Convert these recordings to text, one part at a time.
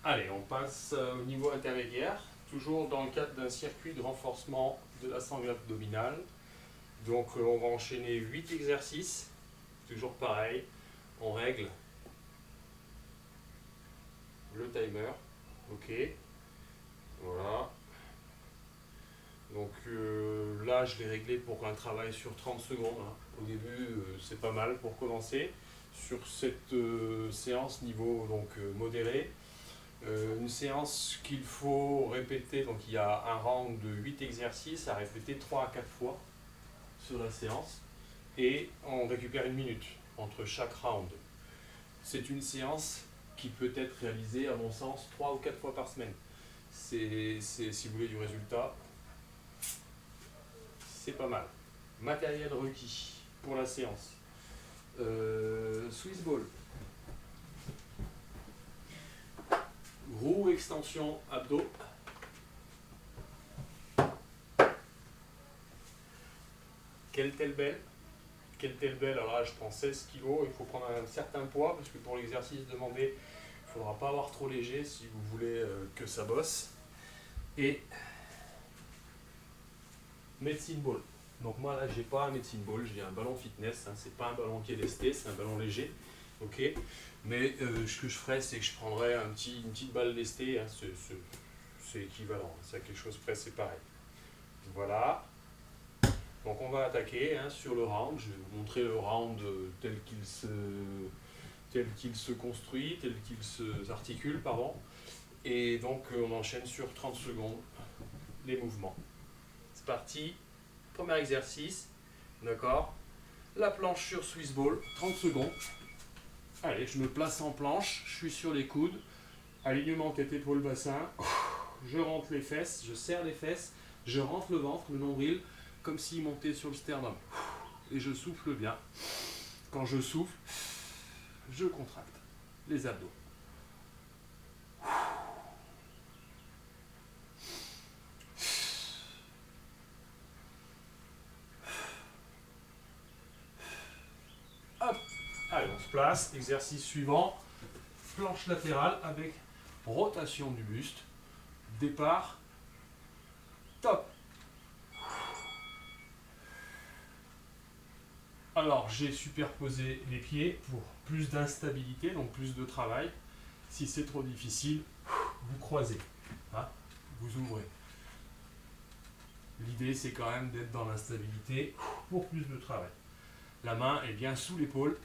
Allez, on passe au niveau intermédiaire, toujours dans le cadre d'un circuit de renforcement de la sangle abdominale. Donc on va enchaîner 8 exercices, toujours pareil, on règle le timer, ok, voilà. Donc là je l'ai réglé pour un travail sur 30 secondes, hein. Au début c'est pas mal pour commencer, sur cette séance niveau modéré. Une séance qu'il faut répéter, donc il y a un round de 8 exercices à répéter 3 à 4 fois sur la séance et on récupère une minute entre chaque round. C'est une séance qui peut être réalisée à mon sens 3 ou 4 fois par semaine. Si vous voulez du résultat, c'est pas mal. Matériel requis pour la séance. Swiss ball. Roue extension abdos. Kettlebell. Kettlebell, alors là je prends 16 kg, il faut prendre un certain poids parce que pour l'exercice demandé, il ne faudra pas avoir trop léger si vous voulez que ça bosse. Et medicine ball. Donc moi là j'ai pas un medicine ball, j'ai un ballon fitness, hein, c'est pas un ballon qui est lesté, c'est un ballon léger. Ok, mais ce que je ferais c'est que je prendrais une petite balle lestée, hein, c'est équivalent, c'est quelque chose près, c'est pareil. Voilà. Donc on va attaquer sur le round, je vais vous montrer le round tel qu'il se construit, tel qu'il s'articule, pardon. Et donc on enchaîne sur 30 secondes les mouvements. C'est parti, premier exercice, d'accord. La planche sur Swiss ball, 30 secondes. Allez, je me place en planche, je suis sur les coudes, alignement tête épaule bassin, je rentre les fesses, je serre les fesses, je rentre le ventre, le nombril, comme s'il montait sur le sternum. Et je souffle bien. Quand je souffle, je contracte les abdos. Hop. Allez, on se place. Exercice suivant. Planche latérale avec rotation du buste. Départ. Top. Alors, j'ai superposé les pieds pour plus d'instabilité, donc plus de travail. Si c'est trop difficile, vous croisez, hein, vous ouvrez. L'idée, c'est quand même d'être dans l'instabilité pour plus de travail. La main est bien sous l'épaule.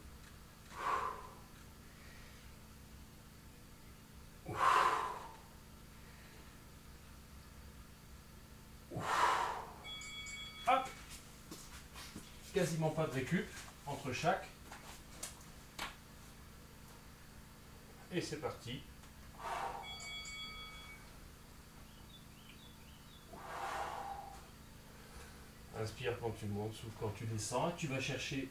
Hop. Quasiment pas de récup entre chaque. Et c'est parti. Inspire quand tu montes, souffle quand tu descends. Et tu vas chercher.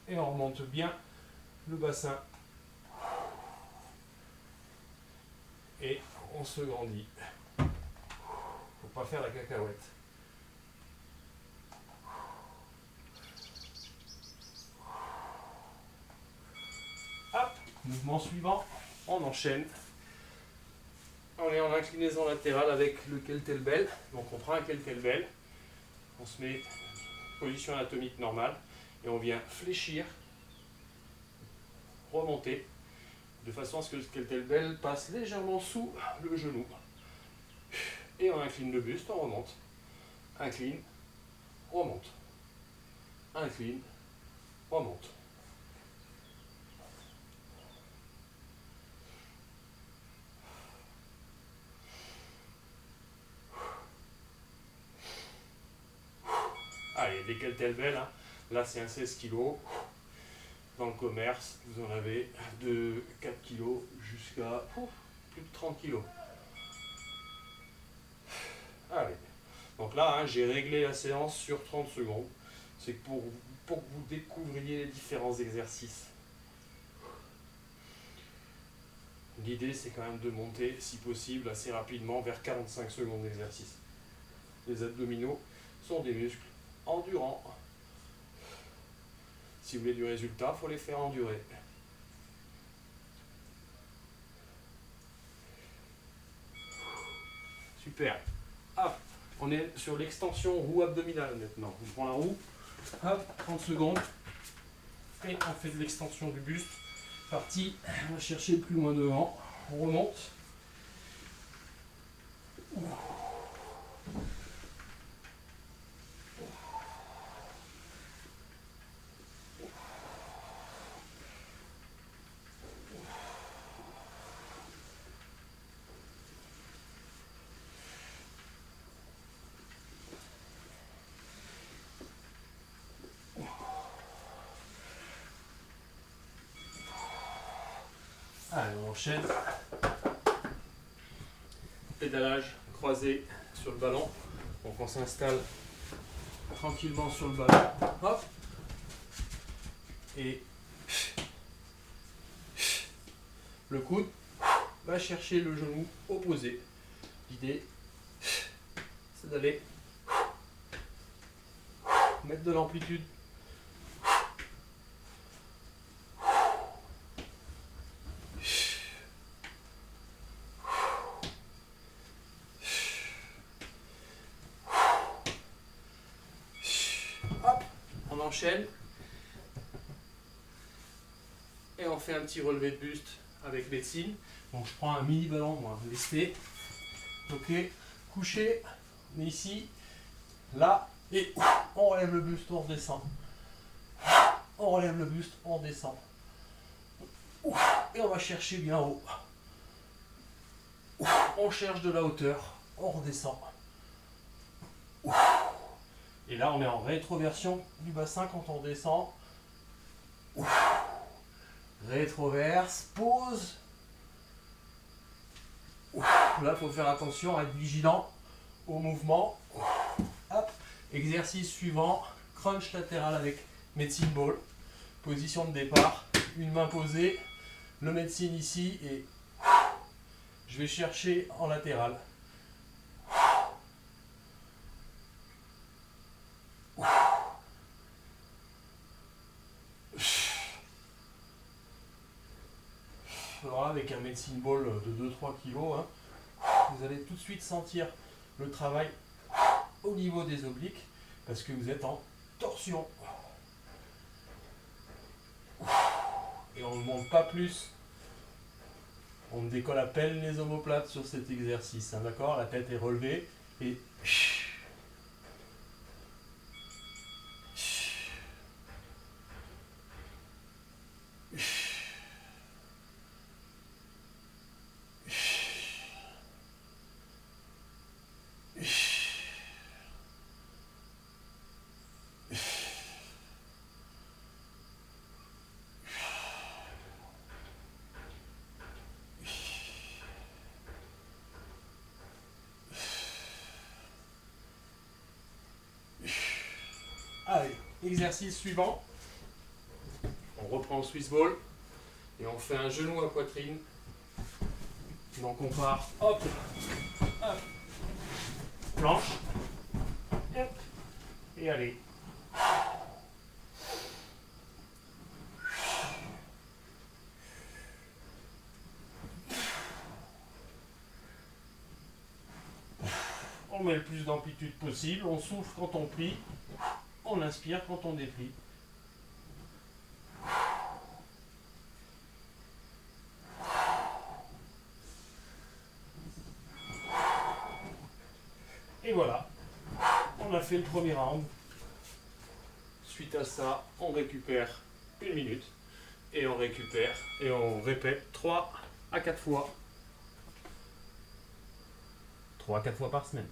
Et on remonte bien le bassin. Et on se grandit. Faut pas faire la cacahuète. Hop, mouvement suivant, on enchaîne. On est en inclinaison latérale avec le kettlebell. Donc on prend un kettlebell, on se met en position anatomique normale et on vient fléchir, remonter, de façon à ce que le kettlebell passe légèrement sous le genou. Et on incline le buste, on remonte. Incline, remonte. Incline, remonte. Allez, des kettlebells, hein. Là c'est un 16 kg. Dans le commerce, vous en avez de 4 kg jusqu'à plus de 30 kg. Allez. Donc là, hein, j'ai réglé la séance sur 30 secondes. C'est pour que vous découvriez les différents exercices. L'idée, c'est quand même de monter, si possible, assez rapidement vers 45 secondes d'exercice. Les abdominaux sont des muscles endurants. Si vous voulez du résultat, il faut les faire endurer. Super. Hop, on est sur l'extension roue abdominale maintenant. On prend la roue, hop, 30 secondes, et on fait de l'extension du buste. Parti, on va chercher plus loin devant, on remonte. Allez, on enchaîne. Pédalage croisé sur le ballon. Donc on s'installe tranquillement sur le ballon. Hop. Et le coude va chercher le genou opposé. L'idée, c'est d'aller mettre de l'amplitude. Hop, on enchaîne. Et on fait un petit relevé de buste avec médecine. Donc je prends un mini ballon, moi, lesté. Ok, couché, on est ici, là, et on relève le buste, on redescend. On relève le buste, on descend. Et on va chercher bien haut. On cherche de la hauteur, on redescend. Et là, on est en rétroversion du bassin quand on descend. Rétroverse, pause. Là, il faut faire attention à être vigilant au mouvement. Hop. Exercice suivant, crunch latéral avec medicine ball. Position de départ, une main posée, le medicine ici et je vais chercher en latéral. Alors là, avec un medicine ball de 2-3 kg, hein, vous allez tout de suite sentir le travail au niveau des obliques parce que vous êtes en torsion. Et on ne monte pas plus. On ne décolle à peine les omoplates sur cet exercice. Hein, d'accord? La tête est relevée et allez, exercice suivant. On reprend le Swiss ball et on fait un genou à poitrine. Donc on part, hop, hop, planche, hop, et allez. On met le plus d'amplitude possible, on souffle quand on plie, on inspire quand on déplie. Et voilà, on a fait le premier round. Suite à ça, on récupère 1 minute et on récupère et on répète 3 à 4 fois. 3 à 4 fois par semaine.